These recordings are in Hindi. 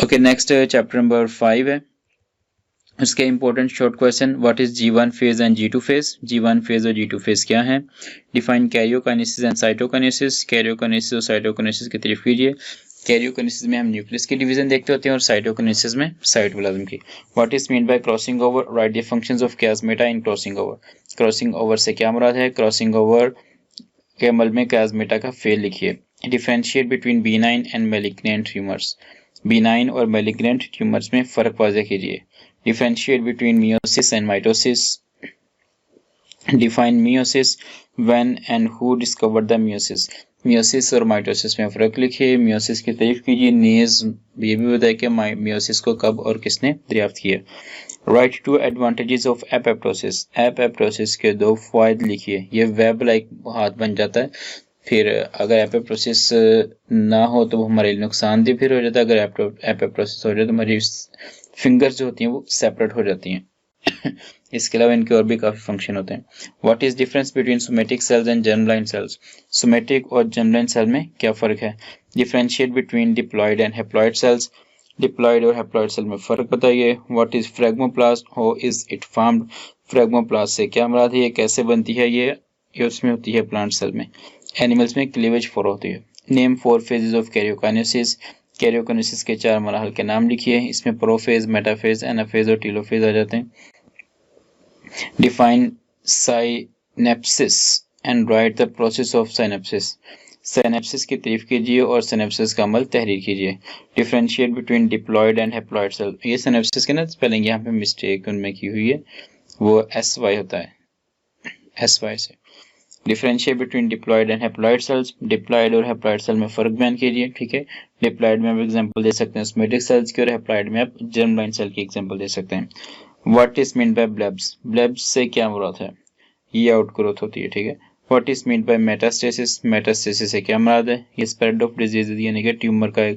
ओके नेक्स्ट चैप्टर नंबर 5 है, इसके important short question. What is G1 phase and G2 phase? G1 phase और G2 फेज क्या है? Define karyokinesis and cytokinesis. Karyokinesis और साइटोकाइनेसिस की तारीफ कीजिए। कैरियोकाइनेसिस में हम न्यूक्लियस की डिवीजन देखते होते हैं और साइटोकाइनेसिस में साइटोप्लाज्म की। What is mean by crossing over? Write the functions of chiasmata in crossing over. Crossing over से क्या मुराद है? क्रॉसिंग ओवर के अमल में कैजमेटा का फेल लिखिए। Differentiate between benign and malignant tumours. Benign और मैलिग्नेंट ट्यूमर्स में फर्क वाज़ेह कीजिए। Differentiate between meiosis and mitosis. Define meiosis. When and who discovered the meiosis? Meiosis और mitosis में फर्क लिखिए। meiosis की तारीफ कीजिए। नीज ये भी बताए कि meiosis को कब और किसने दरियाफ्त किया। Write two advantages of apoptosis. apoptosis के दो फायदे लिखिए। ये वेब लाइक हाथ बन जाता है, फिर अगर एपोप्टोसिस ना हो तो वो हमारे लिए नुकसानदेह फिर हो जाता है। अगर एपोप्टोसिस हो जाए तो हमारी फिंगर्स जो होती हैं वो सेपरेट हो जाती हैं। इसके अलावा इनके और भी काफ़ी फंक्शन होते हैं। What is difference between somatic cells and germline cells? Somatic और जर्मलाइन सेल में क्या फ़र्क है? Differentiate between diploid and haploid cells. Diploid और हैप्लॉयड सेल में फ़र्क बताइए। What is phragmoplast? How is it formed? Phragmoplast से क्या मुराद है? ये कैसे बनती है? ये उसमें होती है प्लांट सेल में। एनिमल्स में क्लीवेज 4 होती है। Name 4 phases of karyokinesis. Karyokinesis के 4 मराहल के नाम लिखिए। इसमें प्रोफेज, मेटाफेज, एनाफेज और टीलोफेज आ जाते हैं। Define synapsis and write the process of synapsis. Synapsis की तारीफ कीजिए और साइनेप्सिस का अमल तहरीर कीजिए। Differentiate between diploid and haploid cell. ये साइनेप्सिस के ना स्पेलिंग यहाँ पे मिस्टेक उनमें की हुई है, वो SY होता है, SY से। Differentiate between diploid and haploid cells. Diploid और हैप्लॉयड सेल में फ़र्क बयान कीजिए। ठीक है, डिप्लॉयड में आप एग्जांपल दे सकते हैं सोमेटिक सेल्स की और हैप्लॉयड में आप जर्मलाइन सेल की एग्जांपल दे सकते हैं। What is mean by blebs? Blebs से क्या मुराद है? ये आउट ग्रोथ होती है। ठीक है। What is mean bye metastasis? Metastasis से क्या मुराद है? ये स्प्रेड ऑफ डिजीज यानी कि ट्यूमर का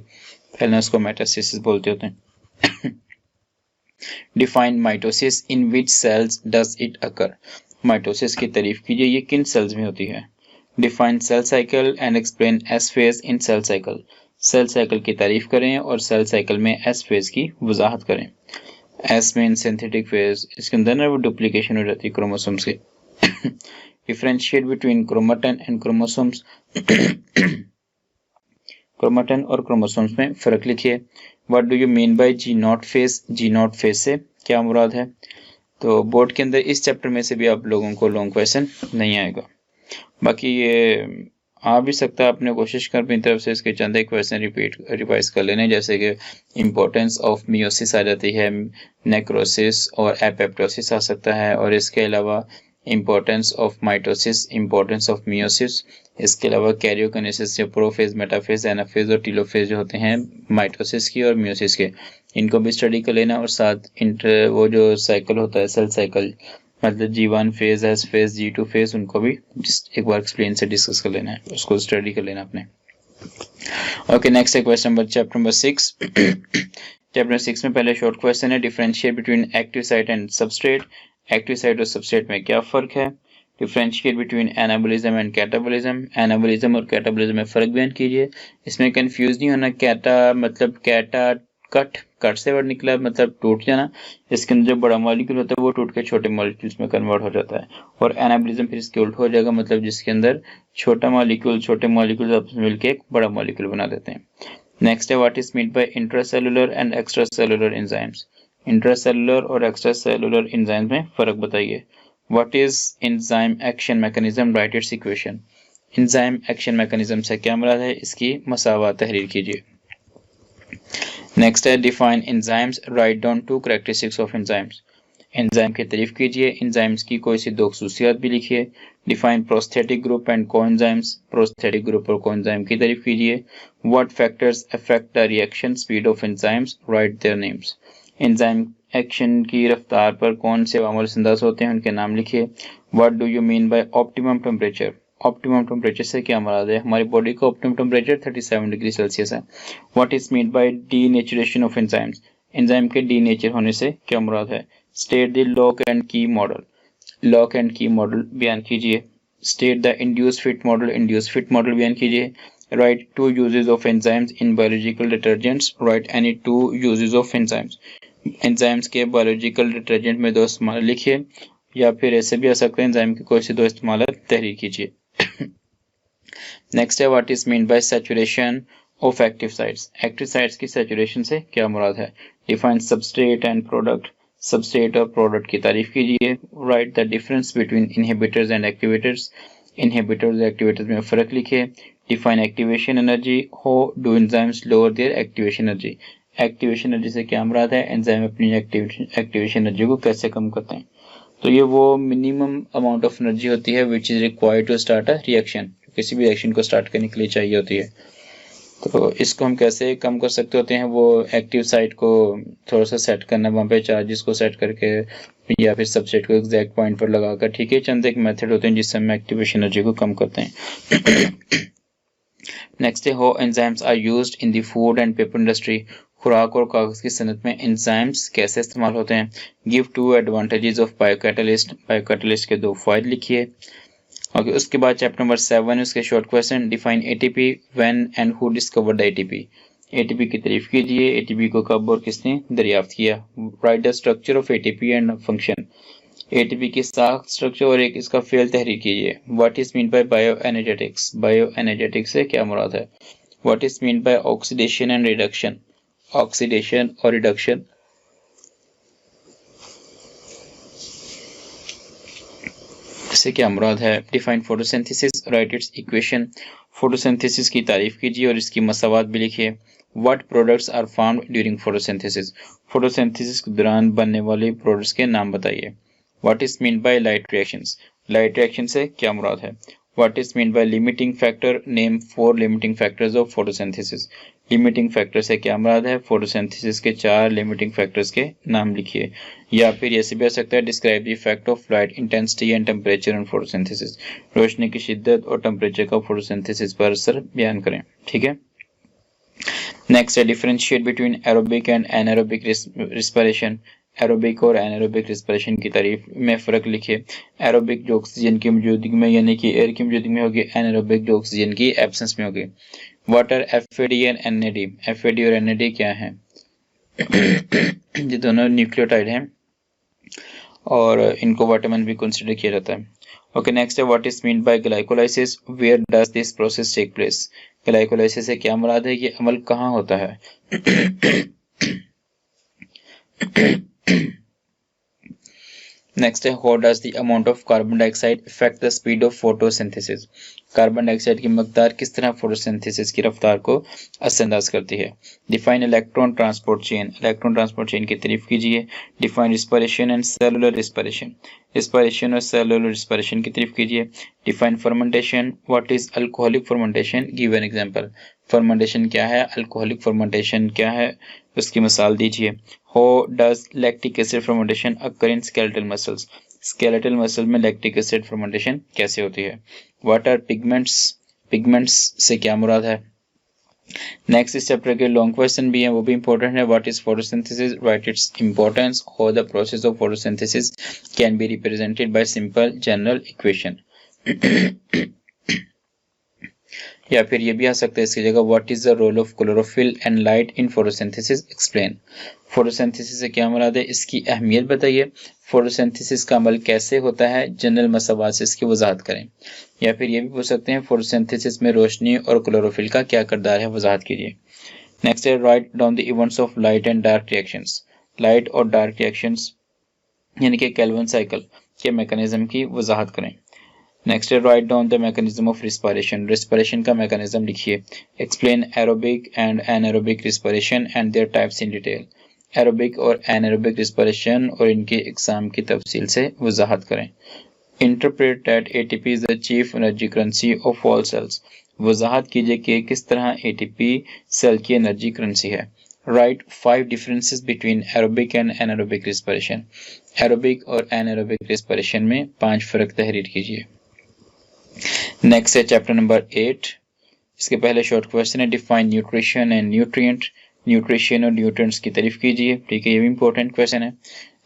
फैलना, उसको मेटास्टेसिस बोलते होते हैं। Define mitosis. In which cells does it occur? Mitosis की तारीफ कीजिए, ये किन सेल्स में होती है? Define cell cycle and explain S phase in cell cycle. Cell cycle की तारीफ करें और सेल साइकिल में S फेज की वजाहत करें। S में सिंथेटिक फेज, इसके अंदर ना वो डुप्लीकेशन हो जाती है क्रोमोसोम्स की। Differentiate between chromatin and chromosomes. Chromatin और क्रोमोसोम्स में फर्क लिखिए। What do you mean by G0 phase? G0 phase से क्या मुराद है? तो बोर्ड के अंदर इस चैप्टर में से भी आप लोगों को लॉन्ग क्वेश्चन नहीं आएगा, बाकी ये आ भी सकता है। आपने कोशिश कर अपनी तरफ से इसके चंद एक क्वेश्चन रिवाइज कर लेने, जैसे कि इम्पोर्टेंस ऑफ मियोसिस आ जाती है, नेक्रोसिस और एपोप्टोसिस आ सकता है, और इसके अलावा importance of mitosis, importance of meiosis, इसके अलावा कैरियोकाइनेसिस से प्रोफेज, मेटाफेज, एनाफेज और टीलोफेज जो होते हैं माइटोसिस की और मियोसिस के, इनको भी स्टडी कर लेना। और साथ इंटर वो जो साइकिल होता है सेल साइकिल, मतलब G1 phase, S phase, G2 phase, उनको भी एक बार एक्सप्लेन से डिस्कस कर लेना है, उसको स्टडी कर लेना अपने। ओके नेक्स्ट है question number chapter number 6। Chapter 6 में पहले शॉर्ट क्वेश्चन है, differentiate between active site and substrate. Active site और सबस्ट्रेट में क्या फर्क है? Differentiate between anabolism and catabolism. Anabolism और कैटाबोलिज्म में फर्क बयान कीजिए। इसमें कंफ्यूज नहीं होना, कैटा मतलब कैटा कट से वर्ड निकला मतलब टूट जाना, इसके अंदर जो बड़ा मॉलिक्यूल होता है वो टूट के छोटे मॉलिक्यूल्स में कन्वर्ट हो जाता है। और एनाबोलिज्म फिर इसके उल्ट हो जाएगा, मतलब जिसके अंदर छोटे मॉलिक्यूल आपस में मिलकर एक बड़ा मॉलिक्यूल बना देते हैं। नेक्स्ट है, what is mean bye intracellular and extracellular enzymes. Intracellular और एक्स्ट्रासेलुलर एंजाइम्स में फर्क बताइए। What is enzyme action mechanism? Right its equation. Enzyme action mechanism से क्या मुराद है? इसकी मसावा तहरीर कीजिए। नेक्स्ट है, define enzymes, right down 2 characteristics of enzymes. Enzyme की तारीफ कीजिए, एंजाइम्स की कोई सी 2 खसूसियात भी लिखिए। Define prosthetic group and coenzymes. Prosthetic group और कोएंजाइम की तारीफ कीजिए। What factors affect the reaction speed of enzymes? Right their names. Enzyme action की रफ्तार पर कौन से अवामिल असरअंदाज होते हैं, उनके नाम लिखिए। What do you mean by optimum temperature? Optimum temperature से क्या मुराद है? हमारी बॉडी का ऑप्टिमम टेम्परेचर 37 डिग्री सेल्सियस है। What is mean bye denaturation of enzymes? Enzyme के डीनेचर होने से क्या मुराद है? स्टेट द लॉक एंड की मॉडल। लॉक एंड की मॉडल बयान कीजिए। State the induce fit model. Induce fit model बयान कीजिए। Write 2 uses of enzymes in biological detergents. Write any 2 uses of enzymes. Enzymes के बायोलॉजिकल डिटर्जेंट में 2 इस्तेमाल लिखिए, या फिर ऐसे भी आ सकते हैं एंजाइम के कोई से 2 इस्तेमाल तहरीर कीजिए। नेक्स्ट है what is mean by saturation of active sites. Active sites की सैचुरेशन से क्या मुराद है? Define substrate and product. Substrate और प्रोडक्ट की तारीफ कीजिए। Write the difference between inhibitors and activators. Inhibitors और एक्टिवेटर्स में फ़र्क लिखिए। Define activation energy. How do enzymes lower their activation energy. Activation energy से क्या मुराद है? एंजाइम अपनी एक्टिवेशन एनर्जी को कैसे कम करते हैं। तो ये वो मिनिमम अमाउंट ऑफ एनर्जी होती है which is required to start a reaction, किसी भी रिएक्शन को स्टार्ट करने के लिए चाहिए होती है। तो इसको हम कैसे कम कर सकते होते हैं? वो एक्टिव साइट को थोड़ा सा सेट करना, वहाँ पे चार्जेस को सेट करके या फिर सबसेट को एग्जैक्ट पॉइंट पर लगाकर, ठीक है। चंद एक मेथड होते हैं जिससे हम एक्टिवेशन एनर्जी को कम करते हैं। नेक्स्ट है how enzymes are used in the food and paper industry. खुराक और कागज की सनत में एंजाइम्स कैसे इस्तेमाल होते हैं। Give 2 advantages of biocatalyst. Biocatalyst के 2 फायदे लिखिए। ओके, उसके बाद चैप्टर नंबर 7 उसके short question. Define ATP, when and who discovered the ATP. ATP की तारीफ कीजिए। एटीपी को कब और किसने दरियाफ्त किया। Write the structure of ATP and function. ATP की साख, स्ट्रक्चर और एक इसका फेल तहरीर कीजिए। What is mean by bioenergetics. Bioenergetics से क्या मुराद है। What is mean by oxidation and reduction. Oxidation और रिडक्शन से क्या मुराद है। Define photosynthesis. Write its equation. Photosynthesis की तारीफ कीजिए और इसकी मसावात भी लिखिए। What products are found during photosynthesis. Photosynthesis के दौरान बनने वाले प्रोडक्ट्स के नाम बताइए। What is mean by light reactions. Light reaction से क्या मुराद है। What is mean bye limiting factor. Name 4 limiting factors of photosynthesis. Limiting factor से क्या मुराद है। फोटोसिंथेसिस के 4 लिमिटिंग फैक्टर्स के नाम लिखिए। या फिर ऐसे भी आ सकता है describe the effect of light intensity and temperature on photosynthesis. रोशनी की शिद्दत और टेम्परेचर का फोटोसिंथेसिस पर असर बयान करें, ठीक है। नेक्स्ट है differentiate between aerobic and anaerobic respiration. Aerobic और एनारोबिक रिस्पिरेशन की तारीफ में फ़र्क लिखिए। एरोबिक जो ऑक्सीजन की मौजूदगी में यानी कि एयर की मौजूदगी में होगी, एनारोबिक जो ऑक्सीजन की एब्सेंस में होगी। What are FAD and NAD. FAD और एनएडी क्या है? ये दोनों न्यूक्लियोटाइड हैं और इनको वाटरमैन भी कंसिडर किया जाता है। ओके, नेक्स्ट है what is mean by glycolysis. Where does this process take place. Glycolysis से क्या मुराद है? ये अमल कहाँ होता है। नेक्स्ट है how does the amount of carbon dioxide effect the speed of photosynthesis. Carbon dioxide की मकदार किस तरह फोटोसिंथेसिस की रफ्तार को असरअंदाज करती है। Define electron transport chain. Electron transport chain की तारीफ कीजिए। Define respiration and cellular respiration. Respiration और सेलुलर रिस्पिरेशन की तारीफ कीजिए। Define fermentation. What is alcoholic fermentation. Give an example. Fermentation क्या है, अल्कोहलिक फर्मेंटेशन क्या है, उसकी मिसाल दीजिए। How does lactic acid fermentation occur in skeletal muscles. Skeletal muscle में लैक्टिक एसिड फर्मेंटेशन कैसे होती है। What are pigments. पिगमेंट्स से क्या मुराद है। नेक्स्ट इस चैप्टर के लॉन्ग क्वेश्चन भी हैं, वो भी इंपॉर्टेंट है। What is photosynthesis. Write its importance. How the process of photosynthesis can be represented by simple general equation. या फिर ये भी आ सकता है इसकी जगह what is the role of chlorophyll and light in photosynthesis explain. Photosynthesis से क्या मुराद है, इसकी अहमियत बताइए। फोटोसिंथेसिस का अमल कैसे होता है, जनरल मसावात से इसकी वजाहत करें। या फिर ये भी पूछ सकते हैं फोटोसिंथेसिस में रोशनी और क्लोरोफिल का क्या किरदार है, वजाहत कीजिए। नेक्स्ट है write down the events of light and dark reactions. Light और डार्क रिएक्शंस यानी कि केल्विन साइकिल के मैकेनिज्म की वजाहत करें। नेक्स्ट है write down the mechanism of respiration. Respiration का मैकेनिज्म लिखिए। Explain aerobic and anaerobic respiration and their types in detail. Aerobic और एनारोबिक रिस्पिरेशन और इनके इकसाम की तफसील से वजाहत करें। Interpret that ATP is the chief energy currency of all cells. वजाहत कीजिए कि किस तरह एटीपी सेल की एनर्जी करेंसी है। Write 5 differences between aerobic and anaerobic respiration. Aerobic और एनारोबिक रिस्पिरेशन में 5 फर्क तहरीर कीजिए। नेक्स्ट है चैप्टर नंबर 8। इसके पहले शॉर्ट क्वेश्चन है define nutrition and nutrient. Nutrition और न्यूट्रिएंट्स की तारीफ कीजिए, ठीक है, ये भी इंपॉर्टेंट क्वेश्चन है।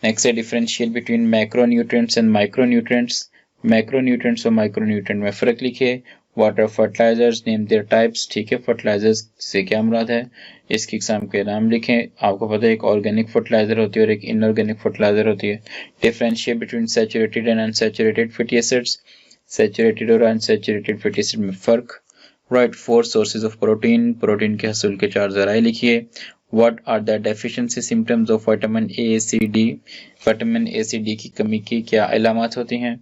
नेक्स्ट है differentiate between macro nutrients and micro nutrients. Macronutrients और माइक्रोन्यूट्रेंट में फ़र्क लिखिए। What are fertilisers, name their types, ठीक है, फर्टिलाइजर्स से क्या मुराद है, इसकी एग्जाम के नाम लिखें। आपको पता है एक ऑर्गेनिक फर्टिलाइजर होती है और एक इनऑर्गेनिक फर्टिलाइजर होती है। Differentiate between saturated and unsaturated fatty acids, saturated और अनसैचुरेटेड फैटी एसिड में फ़र्क। Right 4 sources of protein, protein के हसूल के 4 ज़राए लिखिए। What are the deficiency symptoms of vitamin A, C, D? Vitamin A, C, D की कमी की क्या अलामत होती हैं?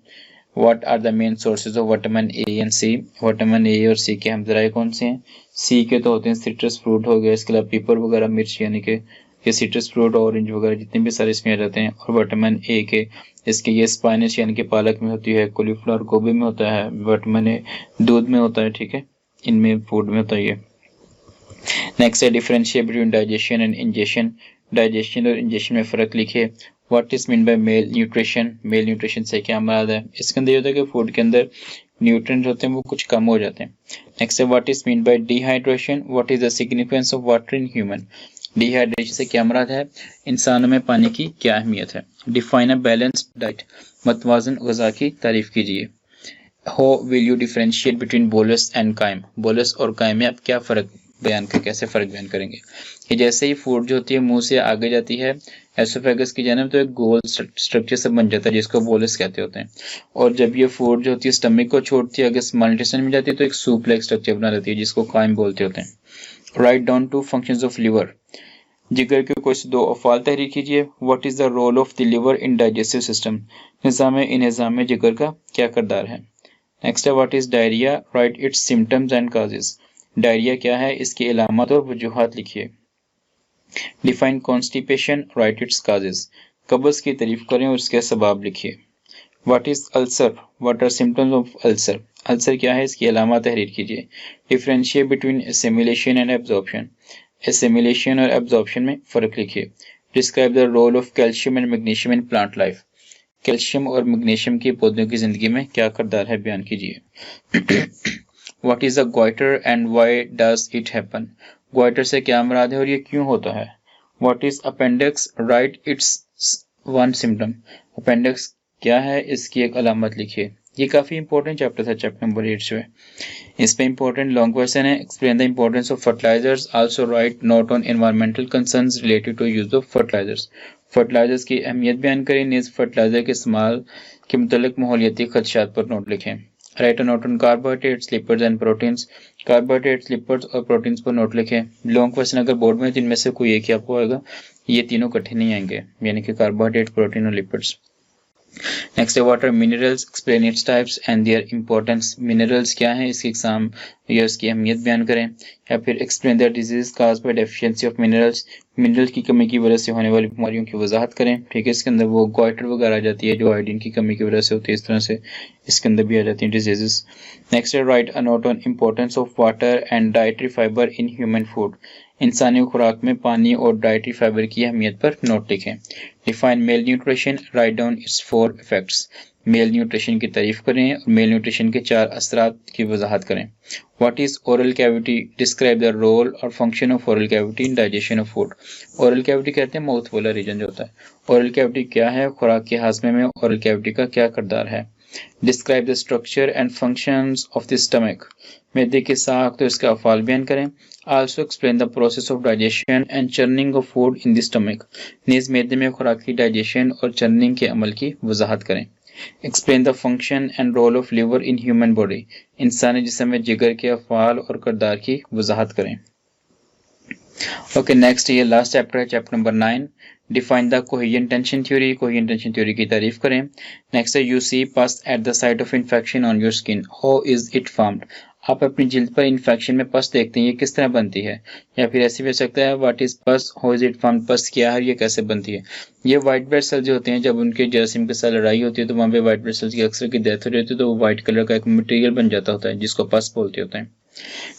What are the main sources of vitamin A and C? Vitamin A और C के हम ज़राए कौन से हैं? C के तो होते हैं सिट्रस फ्रूट हो गया, इसके अलावा पीपर वगैरह, मिर्च, यानी कि ये सिट्रस फ्रूट, ऑरेंज वगैरह जितने भी सारे इसमें आ जाते हैं। और विटामिन A के इसके ये स्पाइनच यानी कि पालक में होती है, कॉलीफ्लावर गोभी में होता है, विटामिन A दूध में होता है, ठीक है, इनमें फूड में होता है ये। नेक्स्ट है differentiate between digestion and ingestion, digestion और इंजेशन में फ़र्क लिखिए। What is mean bye mail nutrition, mail nutrition से क्या मुराद है? इसके अंदर ये होता है कि फूड के अंदर न्यूट्रिएंट्स होते हैं वो कुछ कम हो जाते हैं। नेक्स्ट है what is mean bye dehydration, what is the significance of water in human, dehydration से क्या मुराद है, इंसानों में पानी की क्या अहमियत है। डिफाइन अ बैलेंस्ड डाइट, मतवाज़न ग़िज़ा की तारीफ कीजिए। How will you differentiate between bolus and कायम, बोलस और कायम में आप क्या फ़र्क बयान कर, कैसे फ़र्क बयान करेंगे? कि जैसे ही फूड जो होती है मुंह से आगे जाती है एसोफेगस की जानिब तो एक गोल स्ट्रक्चर से बन जाता है जिसको बोलस कहते होते हैं, और जब ये फूड जो होती है स्टमक को छोड़ती है, अगर स्मॉल इंटेस्टाइन में जाती है तो एक सूप लाइक स्ट्रक्चर बना लेती है जिसको कायम बोलते होते हैं। Write down 2 functions of liver, जिगर के कोई से 2 अफ़ाल तहरीर कीजिए। What is the role of the liver in digestive system, निज़ाम में जिगर का क्या किरदार है। नेक्स्ट है what is diarrhoea, write its symptoms and causes, diarrhoea क्या है, इसकी अलामत और वजूहात लिखिए। Define constipation, write its causes, कब्ज़ की तारीफ करें और उसके सबब लिखिए। What is ulcer, what are symptoms of ulcer, ulcer क्या है, इसकी अलामत तहरीर कीजिए। Differentiate between assimilation and absorption, assimilation और एब्जॉर्प्शन में फ़र्क लिखिए। Describe the role of calcium and magnesium in plant life, calcium और मैग्नीशियम की पौधों की ज़िंदगी में क्या किरदार है, बयान कीजिए। What is a goiter and why does it happen? Goiter से क्या मुराद है और ये क्यों होता है? What is appendix? Write its one symptom. Appendix क्या है, इसकी एक अलामत लिखिए। ये काफ़ी इंपॉर्टेंट चैप्टर था, चैप्टर नंबर 8 जो है। इस पे इंपॉर्टेंट लॉन्ग क्वेश्चन है। Explain the importance of fertilisers, also write note on environmental concerns related to use of fertilisers, fertilisers की अहमियत बयान करें। नीज फर्टिलाइजर के इस्तेमाल के मुतल्लिक माहौलियाती खदशात पर नोट लिखें। Right a note on carbohydrates, lipids and proteins, carbohydrates, lipids और प्रोटीन्स पर नोट लिखें। लॉन्ग क्वेश्चन अगर बोर्ड में जिनमें से कोई एक ही आपको आएगा, ये तीनों इकट्ठे नहीं आएंगे, यानी कि कार्बोहाइड्रेट, प्रोटीन और लिपिड्स। नेक्स्ट है water minerals, explain its types and their importance, minerals क्या है, इसकी एग्जाम या उसकी अहमियत बयान करें। या फिर explain the disease cause by deficiency of minerals, mineral की कमी की वजह से होने वाली बीमारियों की वजाहत करें। ठीक है, इसके अंदर वो गॉइटर वगैरह आ जाती है जो आयोडीन की कमी की वजह से होती है, इस तरह से इसके अंदर भी आ जाती हैं डिजीजेस। नेक्स्ट है right a note on importance of water and dietary fibre in human food, इंसानी खुराक में पानी और डाइटरी फाइबर की अहमियत पर नोट लिखें। Define mail nutrition, write down it's 4 effects, mail nutrition की तारीफ करें और मेल न्यूट्रिशन के 4 असरात की वजाहत करें। What is oral cavity, describe the role और function of oral cavity in digestion of food, oral cavity कहते हैं माउथ वाला रीजन जो होता है। ओरल कैविटी क्या है, खुराक के हाजमे में ओरल कैविटी का क्या किरदार है। Describe the structure and functions of the stomach, मैदे की साख तो इसका अफ़ाल बयान करें। Also explain the process of digestion and churning of food in the stomach, नीज मैदे में खुराक की डाइजेशन और चर्निंग के अमल की वजाहत करें। Explain the function and role of liver in human body, इंसानी जिस्म में जिगर के अफ़ाल और किरदार की वजाहत करें। ओके, नेक्स्ट ये लास्ट चैप्टर है, chapter number 9। Define the coherent tension theory, coherent tension theory की तारीफ करें। नेक्स्ट है यू सी पस at the site of infection on your skin, how is it formed, आप अपनी जिल्द पर इन्फेक्शन में पस देखते हैं, ये किस तरह बनती है। या फिर ऐसे भी हो सकता है व्हाट इज पस, हाउ इज इट फॉर्म्ड, पस क्या है, ये कैसे बनती है। ये वाइट ब्लड सेल जो होते हैं, जब उनके जरासीम के साथ लड़ाई होती है तो वहाँ पे वाइट ब्लड सेल्स की अक्सर की डेथ हो जाती है, तो वो व्हाइट कलर का एक मटेरियल बन जाता होता है जिसको पस बोलते होते हैं।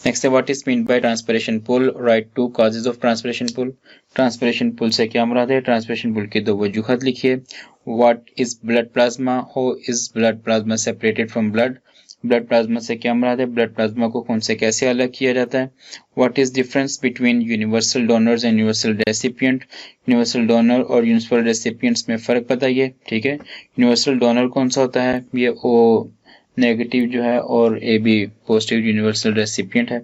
नेक्स्ट है what is mean by transpiration pull, write 2 causes of transpiration pull, transpiration pull से क्या मुराद है, ट्रांसपिरेशन पुल की 2 वजूहत लिखिए। What is blood plasma, how is blood plasma separated from blood, blood plasma से क्या मुराद है, ब्लड प्लाज्मा को खून से कैसे अलग किया जाता है, what is difference between universal donors and universal recipient, universal donor और यूनिवर्सल रेसिपिएंट्स में फ़र्क बताइए। ठीक है, यूनिवर्सल डोनर कौन सा होता है, ये ओ नेगेटिव जो है और A B positive universal recipient है।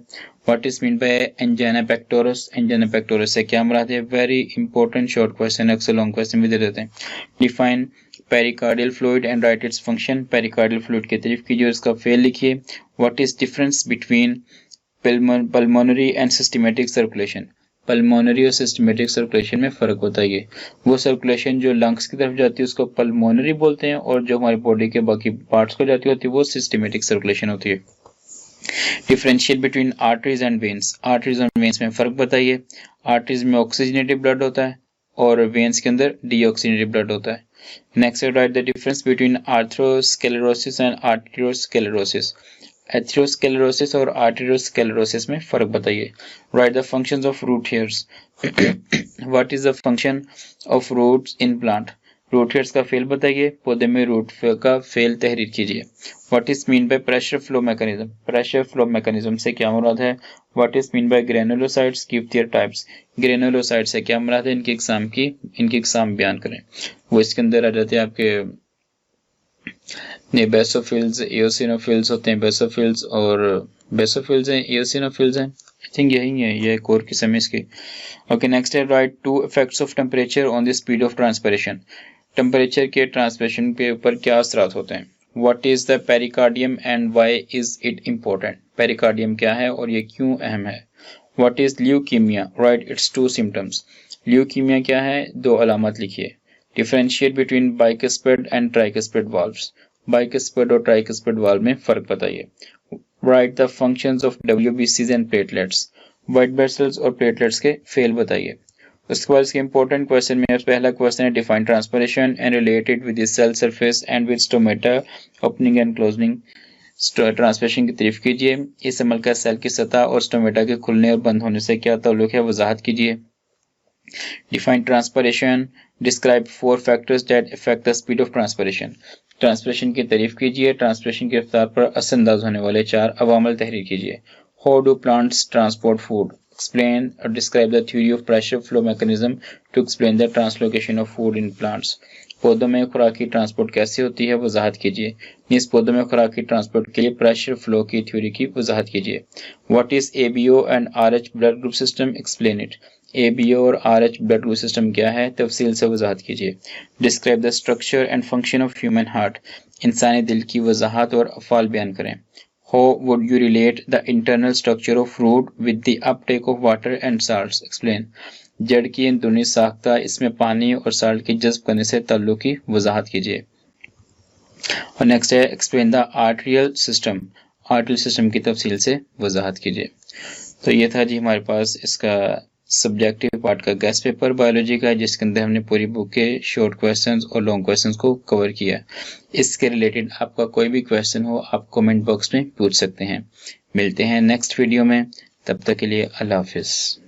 What is mean by angina pectoris, angina pectoris से क्या मुराद है, वेरी इंपॉर्टेंट शॉर्ट क्वेश्चन, अक्सर लॉन्ग क्वेश्चन भी दे देते हैं। Define pericardial fluid and write its function, pericardial fluid की तारीफ कीजिए, उसका फेल लिखिए। What is difference between pulmonary and systematic circulation, pulmonary और सिस्टमेटिक सर्कुलेशन में फ़र्क होता है। वो सर्कुलेशन जो लंग्स की तरफ जाती है उसको पल्मोनरी बोलते हैं, और जो हमारी बॉडी के बाकी पार्ट्स को जाती होती है वो सिस्टमेटिक सर्कुलेशन होती है। Differentiate between arteries and veins, arteries और वेन्स में फ़र्क बताइए। आर्टरीज में ऑक्सीजनेटेड ब्लड होता है और वेन्स के अंदर डीऑक्सीजनेटेड ब्लड होता है। Next write the difference between atherosclerosis and arteriosclerosis, atherosclerosis और आर्टेरियोस्क्लेरोसिस में फ़र्क बताइए। Write the functions of root hairs, what is the function of roots in plant, root hairs का फेल बताइए, पौधे में रूट का फेल तहरीर कीजिए। What is mean by pressure flow mechanism, pressure flow mechanism से क्या मुराद है। What is mean by granulocytes, give their types, granulocyte से क्या मुराद है, इनकी एग्जाम बयान करें। वो इसके अंदर आ जाते हैं आपके बेसोफिल्स, एओसिनोफिल्स होते हैं, बेसोफिल्स हैं, एओसिनोफिल्स हैं, आई थिंक यही है, ये एक और किस्म है इसकी। ओके नेक्स्ट है write two effects of temperature on the speed of transpiration, temperature के ट्रांसपिरेशन के ऊपर क्या असरात होते हैं। What is the pericardium and why is it important, pericardium क्या है और ये क्यों अहम है। What is leukaemia, write its two symptoms, leukaemia क्या है, दो अलामत लिखिए। Differentiate between bicuspid and tricuspid valves, bicuspid और ट्राइकस्पेड वाल्व में फ़र्क बताइए। राइट द फंक्शंस ऑफ डब्ल्यूबीसीज and platelets, white blood cells और प्लेटलेट्स के फेल बताइए। उसके बाद इसके इंपॉर्टेंट क्वेश्चन में पहला क्वेश्चन है define transpiration and related with the cell surface and with stomata opening and closing, transpiration की तारीफ कीजिए। इस अमल का सेल की सतह और स्टोमेटा के खुलने और बंद होने से क्या ताल्लुक है, वजाहत कीजिए। Define transpiration, describe 4 factors that affect the speed of transpiration, transpiration की तारीफ कीजिए, ट्रांसपिरेशन की रफ्तार पर असरअंदाज होने वाले 4 अवामल तहरीर कीजिए। How do plants transport food, explain और describe the theory of pressure flow mechanism to explain the translocation of food in plants, पौधों में खुराक की ट्रांसपोर्ट कैसे होती है, वजाहत कीजिए। इस पौधों में खुराक की ट्रांसपोर्ट के लिए प्रेशर फ्लो की थ्योरी की वजाहत कीजिए। What is ABO and Rh blood group system, explain it, ABO और आरएच ब्लड ग्रुप सिस्टम क्या है, तफसील से वजाहत कीजिए। Describe the structure and function of human heart, इंसानी दिल की वजाहत और अफ़ाल बयान करें। How would you relate the internal structure of root with the uptake of water and salts, explain, जड़ की अंदरूनी साख्ता इसमें पानी और साल्ट के जज्ब करने से ताल्लुक की वजाहत कीजिए। और नेक्स्ट है explain the arterial system, arterial system की तफसील से वजाहत कीजिए। तो ये था जी हमारे पास इसका सब्जेक्टिव पार्ट का गेस्ट पेपर बायोलॉजी का, जिसके अंदर हमने पूरी बुक के शॉर्ट क्वेश्चंस और लॉन्ग क्वेश्चंस को कवर किया। इसके रिलेटेड आपका कोई भी क्वेश्चन हो आप कमेंट बॉक्स में पूछ सकते हैं। मिलते हैं नेक्स्ट वीडियो में, तब तक के लिए अल्लाह हाफिज़।